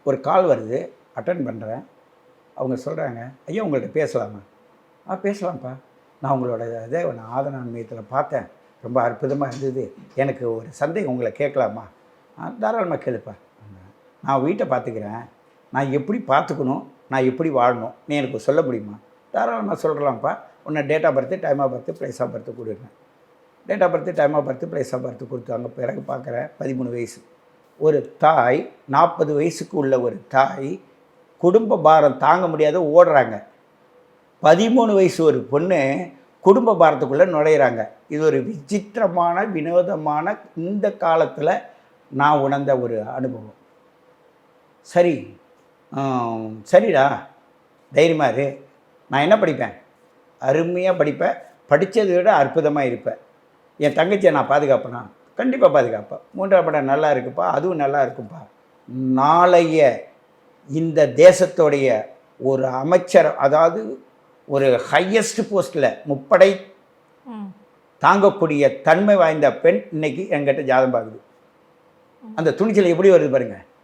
ஒரு கால் வருது, அட்டன் பண்ணுறேன். அவங்க சொல்கிறாங்க, ஐயா உங்கள்கிட்ட பேசலாமா? பேசலாம்ப்பா. நான் உங்களோட இதை நான் ஆதன ஆன்மீகத்தில் பார்த்தேன், ரொம்ப அற்புதமாக இருந்தது. எனக்கு ஒரு சந்தேகம் உங்களை கேட்கலாமா? தாராளமாக கேளுப்பா. நான் வீட்டை பார்த்துக்கிறேன், நான் எப்படி பார்த்துக்கணும், நான் எப்படி வாழணும், நீ எனக்கு சொல்ல முடியுமா? தாராளமாக சொல்லலாம்ப்பா. உன்னை date of birth, time of birth, place of birth கொடுங்க. Date of birth, time of birth, place of birth கொடுத்தாங்க. பிறகு பார்க்குறேன் 13 வயசு. ஒரு தாய் 40 வயசுக்கு உள்ள ஒரு தாய் குடும்ப பாரம் தாங்க முடியாத ஓடுறாங்க. 13 வயசு ஒரு பொண்ணு குடும்ப பாரத்துக்குள்ளே நுழையிறாங்க. இது ஒரு விசித்திரமான வினோதமான இந்த காலத்தில் நான் உணர்ந்த ஒரு அனுபவம். சரி, சரிடா, தைரியமாக இரு. நான் என்ன படிப்பேன்? அருமையாக படிப்பேன், படித்ததை விட அற்புதமாக இருப்பேன். என் தங்கச்சியை நான் பாதுகாப்பேனா? கண்டிப்பாக பாதுகாப்பேன். 3ஆம் படம் நல்லா இருக்குப்பா, அதுவும் நல்லா இருக்குப்பா. நாளைய இந்த தேசத்துடைய ஒரு அமைச்சர், அதாவது ஒரு ஹையஸ்ட் போஸ்ட்டில் முப்படை தாங்கக்கூடிய தன்மை வாய்ந்த பெண் இன்னைக்கு என்கிட்ட ஜாதகம் பார்க்குது. அந்த துணிச்சல் எப்படி வருது பாருங்கள்.